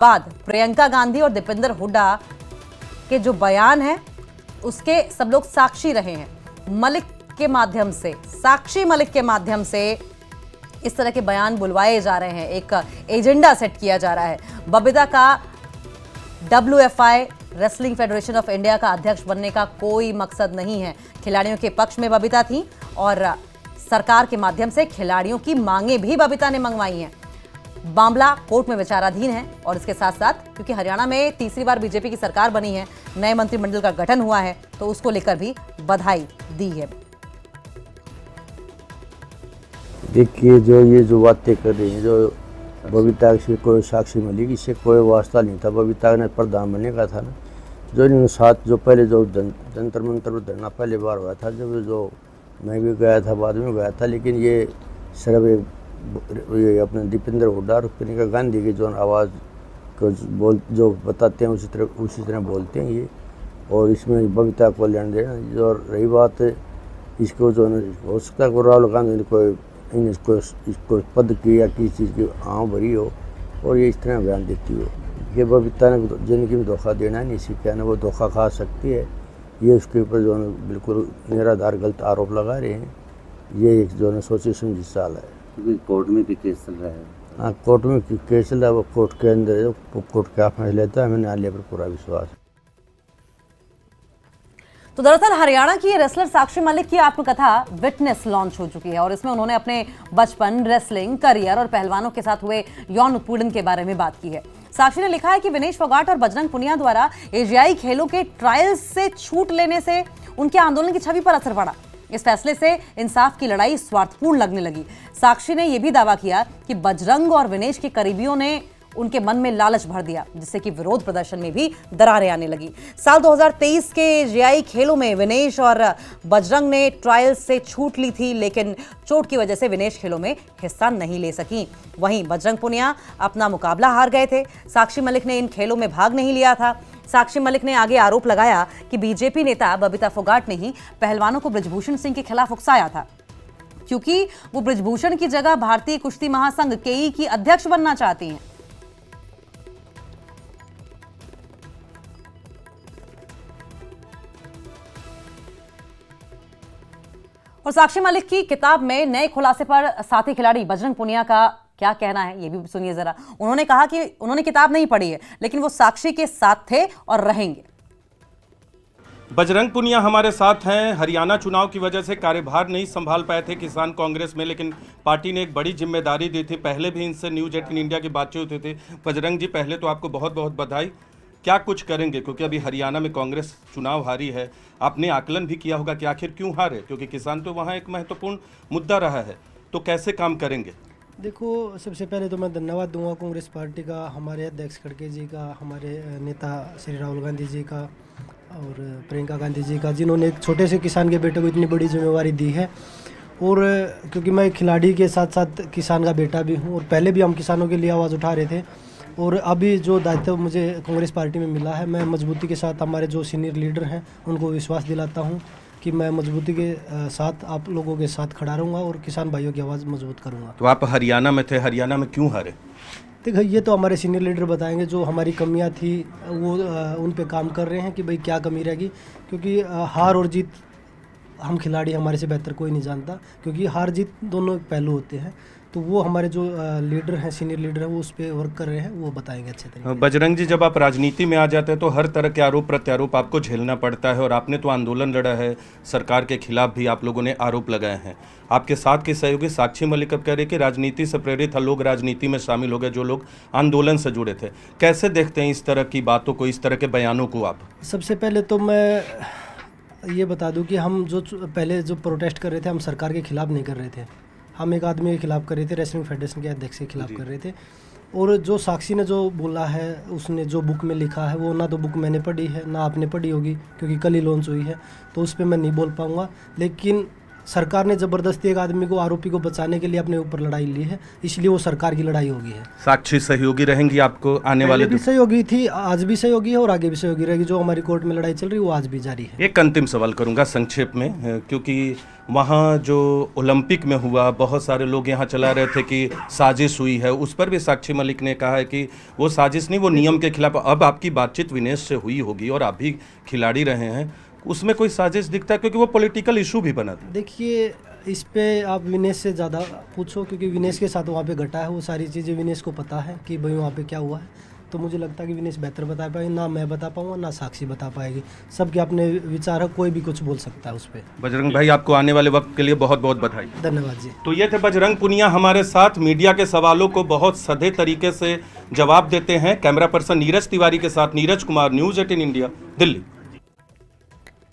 बाद प्रियंका गांधी और दीपेंद्र हुड्डा के जो बयान है उसके सब लोग साक्षी रहे हैं। मलिक के माध्यम से, साक्षी मलिक के माध्यम से इस तरह के बयान बुलवाए जा रहे हैं, एक एजेंडा सेट किया जा रहा है। बबीता का WFI wrestling federation of India का अध्यक्ष बनने का कोई मकसद नहीं है। खिलाड़ियों के पक्ष में बबीता थी और सरकार के माध्यम से खिलाड़ियों की मांगे भी बबीता ने मंगवाई हैं। मामला कोर्ट में विचाराधीन है और इसके साथ साथ क्योंकि हरियाणा में तीसरी बार बीजेपी की सरकार बनी है, नए मंत्रिमंडल का गठन हुआ है, तो उसको लेकर भी बधाई दी है। देखिए, जो बातें कर रही हैं, जो बबीता से कोई साक्षी मलिक, इससे कोई वास्ता नहीं था। बबीता ने प्रधान बनने का था ना, जो इन्होंने साथ जो पहले जो जंतर मंतर पर धरना पहले बार हुआ था, जब जो मैं भी गया था, बाद में गया था, लेकिन ये सिर्फ ये अपने दीपेंद्र हुड्डा और प्रियंका गांधी की जो आवाज़ को जो बताते हैं उसी तरह बोलते हैं ये, और इसमें बबीता को लेना देना। जो रही बात इसको जो हो सकता है राहुल गांधी ने कोई इसको पद की या किसी चीज़ की आँव भरी हो और ये इस तरह बयान देती हो। ये बबीता ने जिनकी भी धोखा देना नहीं सीखा ना, वो धोखा खा सकती है। ये उसके ऊपर जो है बिल्कुल निराधार गलत आरोप लगा रहे हैं। ये एक जो है सोची समझी चाल है। क्योंकि कोर्ट में भी केस चल रहा है। हाँ, कोर्ट में केस चल रहा है, वो कोर्ट के अंदर कोर्ट का फैसला लेता है। हमें न्यायालय पर पूरा विश्वास है। तो दरअसल हरियाणा की रेसलर साक्षी मलिक की आत्मकथा विटनेस लॉन्च हो चुकी है और इसमें उन्होंने अपने बचपन, रेसलिंग करियर और पहलवानों के साथ हुए यौन उत्पीड़न के बारे में बात की है। साक्षी ने लिखा है कि विनेश फोगाट और बजरंग पुनिया द्वारा एशियाई खेलों के ट्रायल्स से छूट लेने से उनके आंदोलन की छवि पर असर पड़ा। इस फैसले से इंसाफ की लड़ाई स्वार्थपूर्ण लगने लगी। साक्षी ने यह भी दावा किया कि बजरंग और विनेश के करीबियों ने उनके मन में लालच भर दिया, जिससे कि विरोध प्रदर्शन में भी दरारें आने लगी। साल 2023 के एशियाई खेलों में विनेश और बजरंग ने ट्रायल से छूट ली थी, लेकिन चोट की वजह से विनेश खेलों में हिस्सा नहीं ले सकी। वहीं बजरंग पुनिया अपना मुकाबला हार गए थे। साक्षी मलिक ने इन खेलों में भाग नहीं लिया था। साक्षी मलिक ने आगे आरोप लगाया कि बीजेपी नेता बबीता फोगाट ने ही पहलवानों को बृजभूषण सिंह के खिलाफ उकसाया था, क्योंकि वो बृजभूषण की जगह भारतीय कुश्ती महासंघ KE की अध्यक्ष बनना चाहती हैं। और साक्षी मलिक की किताब में नए खुलासे पर साथी खिलाड़ी बजरंग पुनिया का क्या कहना है, ये भी सुनिए जरा। उन्होंने कहा कि उन्होंने किताब नहीं पढ़ी है, लेकिन वो साक्षी के साथ थे और रहेंगे। बजरंग पुनिया हमारे साथ हैं। हरियाणा चुनाव की वजह से कार्यभार नहीं संभाल पाए थे किसान कांग्रेस में, लेकिन पार्टी ने एक बड़ी जिम्मेदारी दी थी। पहले भी इनसे न्यूज 18 इंडिया की बातचीत होती थी। बजरंग जी, पहले तो आपको बहुत बहुत बधाई। क्या कुछ करेंगे, क्योंकि अभी हरियाणा में कांग्रेस चुनाव हारी है। आपने आकलन भी किया होगा कि आखिर क्यों हारे, क्योंकि किसान तो वहाँ एक महत्वपूर्ण मुद्दा रहा है। तो कैसे काम करेंगे? देखो, सबसे पहले तो मैं धन्यवाद दूंगा कांग्रेस पार्टी का, हमारे अध्यक्ष खड़गे जी का, हमारे नेता श्री राहुल गांधी जी का और प्रियंका गांधी जी का, जिन्होंने एक छोटे से किसान के बेटे को इतनी बड़ी जिम्मेवारी दी है। और क्योंकि मैं खिलाड़ी के साथ साथ किसान का बेटा भी हूँ और पहले भी हम किसानों के लिए आवाज़ उठा रहे थे, और अभी जो दायित्व मुझे कांग्रेस पार्टी में मिला है, मैं मजबूती के साथ हमारे जो सीनियर लीडर हैं उनको विश्वास दिलाता हूं कि मैं मजबूती के साथ आप लोगों के साथ खड़ा रहूंगा और किसान भाइयों की आवाज़ मजबूत करूंगा। तो आप हरियाणा में थे, हरियाणा में क्यों हारे? देखो, ये तो हमारे सीनियर लीडर बताएंगे। जो हमारी कमियां थी वो उन पे काम कर रहे हैं कि भाई क्या कमी रहेगी, क्योंकि हार और जीत हम खिलाड़ी हमारे से बेहतर कोई नहीं जानता, क्योंकि हार जीत दोनों पहलू होते हैं। तो वो हमारे जो लीडर हैं, सीनियर लीडर हैं, वो उस पर वर्क कर रहे हैं, वो बताएंगे अच्छे तरीके। बजरंग जी, जब आप राजनीति में आ जाते हैं तो हर तरह के आरोप प्रत्यारोप आपको झेलना पड़ता है, और आपने तो आंदोलन लड़ा है, सरकार के खिलाफ भी आप लोगों ने आरोप लगाए हैं। आपके साथ के सहयोगी साक्षी मलिक अब कह रहे कि राजनीति से प्रेरित लोग राजनीति में शामिल हो गए, जो लोग आंदोलन से जुड़े थे। कैसे देखते हैं इस तरह की बातों को, इस तरह के बयानों को आप? सबसे पहले तो मैं ये बता दूं कि हम जो पहले जो प्रोटेस्ट कर रहे थे, हम सरकार के खिलाफ नहीं कर रहे थे, हम एक आदमी के खिलाफ कर रहे थे, रेसलिंग फेडरेशन के अध्यक्ष के खिलाफ कर रहे थे। और जो साक्षी ने जो बोला है, उसने जो बुक में लिखा है, वो ना तो बुक मैंने पढ़ी है ना आपने पढ़ी होगी, क्योंकि कल ही लॉन्च हुई है, तो उस पर मैं नहीं बोल पाऊँगा। लेकिन सरकार ने ज़बरदस्ती एक आदमी को, आरोपी को बचाने के लिए अपने ऊपर लड़ाई ली है, इसलिए वो सरकार की लड़ाई होगी है। साक्षी सहयोगी रहेंगी आपको आने वाले पहले भी सहयोगी थी, आज भी सहयोगी है और आगे भी सहयोगी रहेगी। जो हमारी कोर्ट में लड़ाई चल रही है वो आज भी जारी है। एक अंतिम सवाल करूंगा संक्षेप में, क्योंकि वहाँ जो ओलंपिक में हुआ, बहुत सारे लोग यहाँ चला रहे थे कि साजिश हुई है, उस पर भी साक्षी मलिक ने कहा है कि वो साजिश नहीं, वो नियम के खिलाफ। अब आपकी बातचीत विनेश से हुई होगी और आप भी खिलाड़ी रहे हैं, उसमें कोई साजिश दिखता है? क्योंकि वो पॉलिटिकल इशू भी बना था। देखिए, इस पे आप विनेश से ज़्यादा पूछो, क्योंकि विनेश के साथ वहाँ पे घटा है, वो सारी चीज़ें विनेश को पता है कि भाई वहाँ पे क्या हुआ है। तो मुझे लगता है कि विनेश बेहतर बता पाएगी, ना मैं बता पाऊंगा ना साक्षी बता पाएगी। सबके अपने विचार है, कोई भी कुछ बोल सकता है उस पर। बजरंग भाई, आपको आने वाले वक्त के लिए बहुत बहुत बधाई। धन्यवाद जी। तो ये थे बजरंग पुनिया हमारे साथ, मीडिया के सवालों को बहुत सधे तरीके से जवाब देते हैं। कैमरा पर्सन नीरज तिवारी के साथ नीरज कुमार, न्यूज़ 18 इंडिया, दिल्ली।